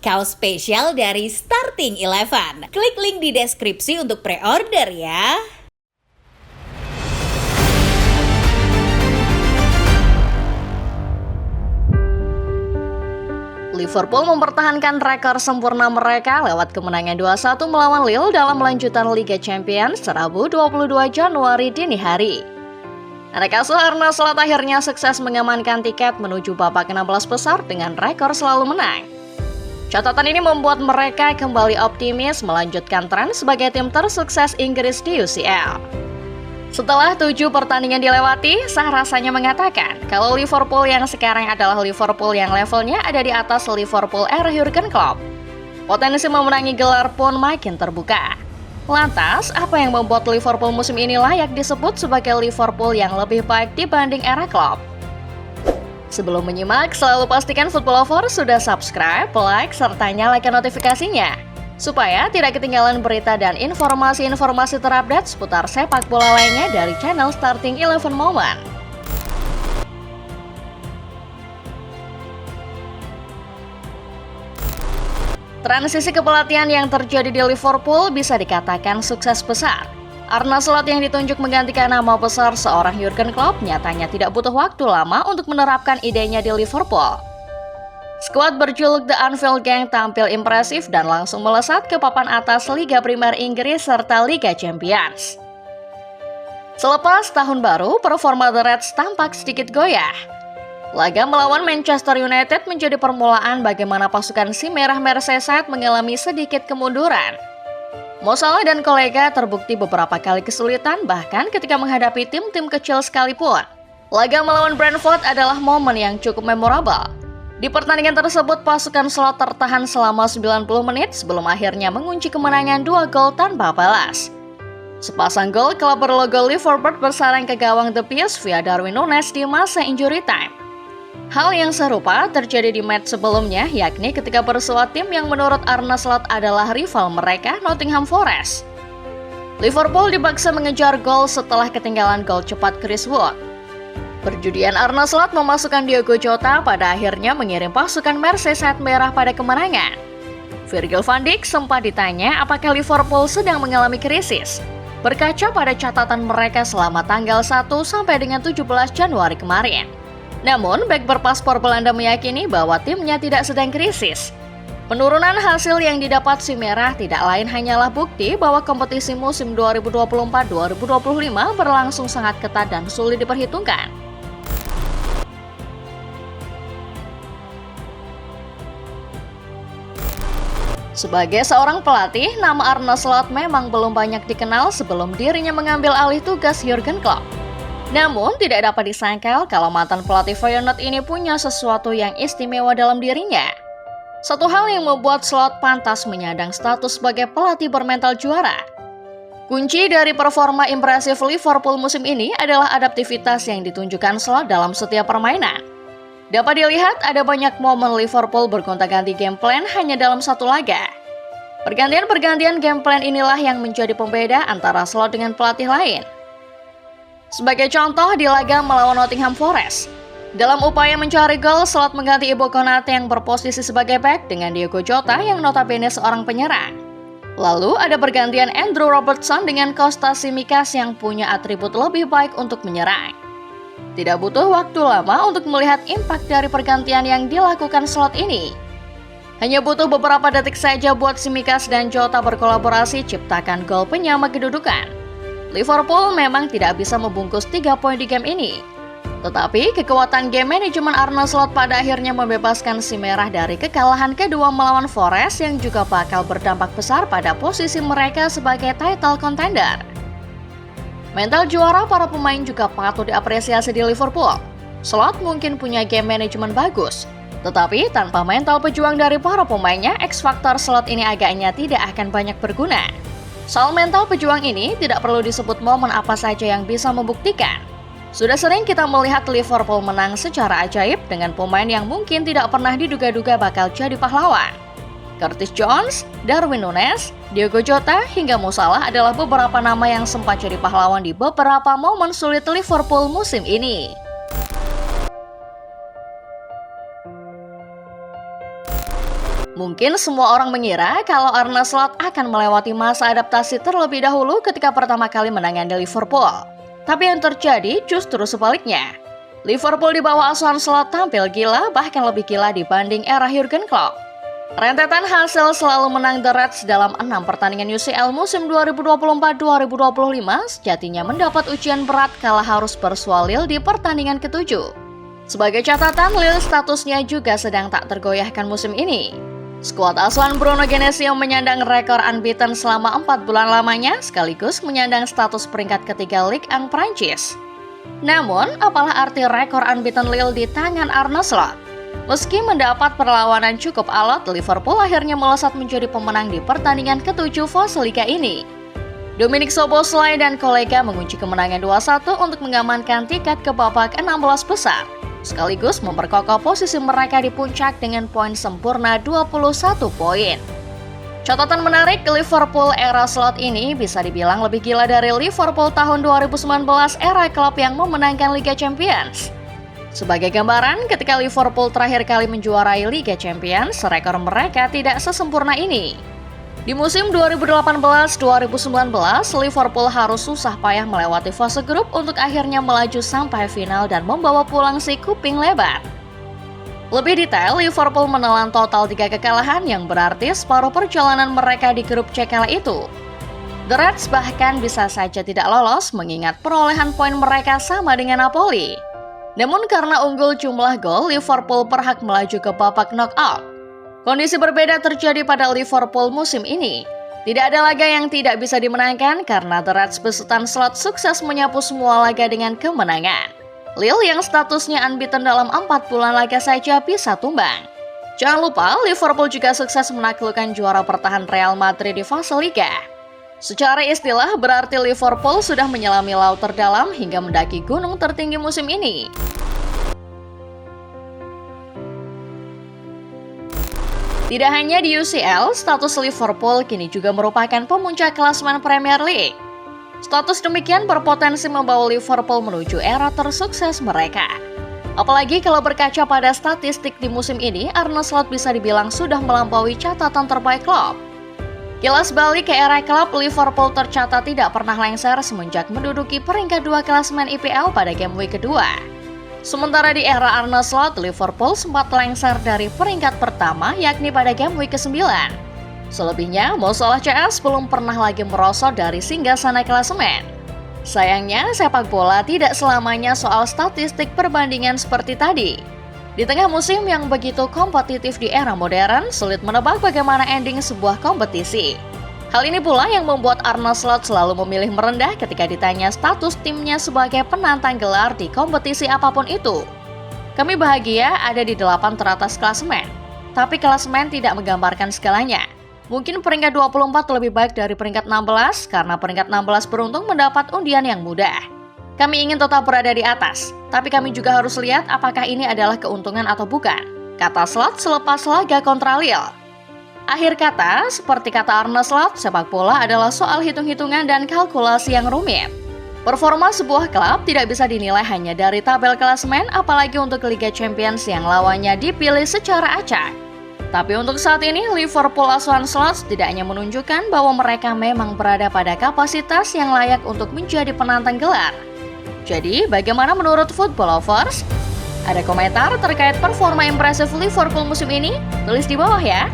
kaos spesial dari Starting Eleven. Klik link di deskripsi untuk pre-order ya. Liverpool mempertahankan rekor sempurna mereka lewat kemenangan 2-1 melawan Lille dalam lanjutan Liga Champions Rabu 22 Januari dini hari. Anak asuh Arne Slot akhirnya sukses mengamankan tiket menuju babak 16 besar dengan rekor selalu menang. Catatan ini membuat mereka kembali optimis melanjutkan tren sebagai tim tersukses Inggris di UCL. Setelah 7 pertandingan dilewati, sah rasanya mengatakan kalau Liverpool yang sekarang adalah Liverpool yang levelnya ada di atas Liverpool era Jurgen Klopp. Potensi memenangi gelar pun makin terbuka. Lantas, apa yang membuat Liverpool musim ini layak disebut sebagai Liverpool yang lebih baik dibanding era Klopp? Sebelum menyimak, selalu pastikan Football Lover sudah subscribe, like, serta nyalakan notifikasinya supaya tidak ketinggalan berita dan informasi-informasi terupdate seputar sepak bola lainnya dari channel Starting Eleven Moment. Transisi kepelatihan yang terjadi di Liverpool bisa dikatakan sukses besar. Arne Slot yang ditunjuk menggantikan nama besar seorang Jurgen Klopp nyatanya tidak butuh waktu lama untuk menerapkan idenya di Liverpool. Skuad berjuluk The Anfield Gang tampil impresif dan langsung melesat ke papan atas Liga Primer Inggris serta Liga Champions. Selepas tahun baru, performa The Reds tampak sedikit goyah. Laga melawan Manchester United menjadi permulaan bagaimana pasukan si merah Merseyside mengalami sedikit kemunduran. Mo Salah dan kolega terbukti beberapa kali kesulitan bahkan ketika menghadapi tim-tim kecil sekalipun. Laga melawan Brentford adalah momen yang cukup memorable. Di pertandingan tersebut, pasukan Slot tertahan selama 90 menit sebelum akhirnya mengunci kemenangan 2 gol tanpa balas. Sepasang gol klub berlogo Liverpool bersarang ke gawang The Beast via Darwin Núñez di masa injury time. Hal yang serupa terjadi di match sebelumnya, yakni ketika bersua tim yang menurut Arne Slot adalah rival mereka, Nottingham Forest. Liverpool dipaksa mengejar gol setelah ketinggalan gol cepat Chris Wood. Perjudian Arne Slot memasukkan Diogo Jota pada akhirnya mengirim pasukan Merseyside merah pada kemenangan. Virgil van Dijk sempat ditanya apakah Liverpool sedang mengalami krisis, berkaca pada catatan mereka selama tanggal 1 sampai dengan 17 Januari kemarin. Namun, bek berpaspor Belanda meyakini bahwa timnya tidak sedang krisis. Penurunan hasil yang didapat si merah tidak lain hanyalah bukti bahwa kompetisi musim 2024-2025 berlangsung sangat ketat dan sulit diperhitungkan. Sebagai seorang pelatih, nama Arne Slot memang belum banyak dikenal sebelum dirinya mengambil alih tugas Jurgen Klopp. Namun, tidak dapat disangkal kalau mantan pelatih Feyenoord ini punya sesuatu yang istimewa dalam dirinya. Satu hal yang membuat Slot pantas menyandang status sebagai pelatih bermental juara. Kunci dari performa impresif Liverpool musim ini adalah adaptivitas yang ditunjukkan Slot dalam setiap permainan. Dapat dilihat ada banyak momen Liverpool bergonta-ganti game plan hanya dalam satu laga. Pergantian-pergantian game plan inilah yang menjadi pembeda antara Slot dengan pelatih lain. Sebagai contoh di laga melawan Nottingham Forest, dalam upaya mencari gol, Slot mengganti Ibo Konate yang berposisi sebagai bek dengan Diogo Jota yang notabene seorang penyerang. Lalu ada pergantian Andrew Robertson dengan Kostas Tsimikas yang punya atribut lebih baik untuk menyerang. Tidak butuh waktu lama untuk melihat impak dari pergantian yang dilakukan Slot ini. Hanya butuh beberapa detik saja buat Tsimikas dan Jota berkolaborasi ciptakan gol penyama kedudukan. Liverpool memang tidak bisa membungkus 3 poin di game ini. Tetapi kekuatan game manajemen Arne Slot pada akhirnya membebaskan si merah dari kekalahan kedua melawan Forest yang juga bakal berdampak besar pada posisi mereka sebagai title contender. Mental juara para pemain juga patut diapresiasi di Liverpool. Slot mungkin punya game manajemen bagus, tetapi tanpa mental pejuang dari para pemainnya, X-Factor Slot ini agaknya tidak akan banyak berguna. Soal mental pejuang ini tidak perlu disebut momen apa saja yang bisa membuktikan. Sudah sering kita melihat Liverpool menang secara ajaib dengan pemain yang mungkin tidak pernah diduga-duga bakal jadi pahlawan. Curtis Jones, Darwin Núñez, Diogo Jota, hingga Mo Salah adalah beberapa nama yang sempat jadi pahlawan di beberapa momen sulit Liverpool musim ini. Mungkin semua orang mengira kalau Arne Slot akan melewati masa adaptasi terlebih dahulu ketika pertama kali menangani Liverpool. Tapi yang terjadi justru sebaliknya. Liverpool di bawah asuhan Slot tampil gila, bahkan lebih gila dibanding era Jurgen Klopp. Rentetan hasil selalu menang The Reds dalam 6 pertandingan UCL musim 2024-2025 sejatinya mendapat ujian berat kala harus bersuah Lille di pertandingan ke-7. Sebagai catatan, Lille statusnya juga sedang tak tergoyahkan musim ini. Skuad asuhan Bruno Genesio menyandang rekor unbeaten selama 4 bulan lamanya sekaligus menyandang status peringkat ketiga Ligue 1 Prancis. Namun, apalah arti rekor unbeaten Lille di tangan Arne Slot? Meski mendapat perlawanan cukup alot, Liverpool akhirnya melesat menjadi pemenang di pertandingan ke-7 fase Liga ini. Dominic Szoboszlai dan kolega mengunci kemenangan 2-1 untuk mengamankan tiket ke babak 16 besar. Sekaligus memperkokoh posisi mereka di puncak dengan poin sempurna 21 poin. Catatan menarik, Liverpool era Slot ini bisa dibilang lebih gila dari Liverpool tahun 2019 era klub yang memenangkan Liga Champions. Sebagai gambaran, ketika Liverpool terakhir kali menjuarai Liga Champions, rekor mereka tidak sesempurna ini. Di musim 2018-2019, Liverpool harus susah payah melewati fase grup untuk akhirnya melaju sampai final dan membawa pulang si kuping lebar. Lebih detail, Liverpool menelan total 3 kekalahan yang berarti separuh perjalanan mereka di grup C kala itu. The Reds bahkan bisa saja tidak lolos mengingat perolehan poin mereka sama dengan Napoli. Namun karena unggul jumlah gol, Liverpool berhak melaju ke babak knockout. Kondisi berbeda terjadi pada Liverpool musim ini. Tidak ada laga yang tidak bisa dimenangkan karena The Reds besutan Slot sukses menyapu semua laga dengan kemenangan. Lille yang statusnya unbeaten dalam 4 bulan laga saja bisa tumbang. Jangan lupa, Liverpool juga sukses menaklukkan juara bertahan Real Madrid di fase Liga. Secara istilah berarti Liverpool sudah menyelami laut terdalam hingga mendaki gunung tertinggi musim ini. Tidak hanya di UCL, status Liverpool kini juga merupakan pemuncak klasemen Premier League. Status demikian berpotensi membawa Liverpool menuju era tersukses mereka. Apalagi kalau berkaca pada statistik di musim ini, Arne Slot bisa dibilang sudah melampaui catatan terbaik klub. Kilas balik ke era klub, Liverpool tercatat tidak pernah lengser semenjak menduduki peringkat 2 klasemen IPL pada game week kedua. Sementara di era Arne Slot, Liverpool sempat lengser dari peringkat pertama yakni pada game week ke-9. Selebihnya, masalah CS belum pernah lagi merosot dari singgasana klasemen. Sayangnya, sepak bola tidak selamanya soal statistik perbandingan seperti tadi. Di tengah musim yang begitu kompetitif di era modern, sulit menebak bagaimana ending sebuah kompetisi. Hal ini pula yang membuat Arne Slot selalu memilih merendah ketika ditanya status timnya sebagai penantang gelar di kompetisi apapun itu. Kami bahagia ada di 8 teratas klasemen, tapi klasemen tidak menggambarkan segalanya. Mungkin peringkat 24 lebih baik dari peringkat 16 karena peringkat 16 beruntung mendapat undian yang mudah. Kami ingin tetap berada di atas, tapi kami juga harus lihat apakah ini adalah keuntungan atau bukan, kata Slot selepas laga kontra Lille. Akhir kata, seperti kata Arne Slot, sepak bola adalah soal hitung-hitungan dan kalkulasi yang rumit. Performa sebuah klub tidak bisa dinilai hanya dari tabel klasemen, apalagi untuk Liga Champions yang lawannya dipilih secara acak. Tapi untuk saat ini, Liverpool asuhan Slot setidaknya menunjukkan bahwa mereka memang berada pada kapasitas yang layak untuk menjadi penantang gelar. Jadi, bagaimana menurut Football Lovers? Ada komentar terkait performa impresif Liverpool musim ini? Tulis di bawah ya!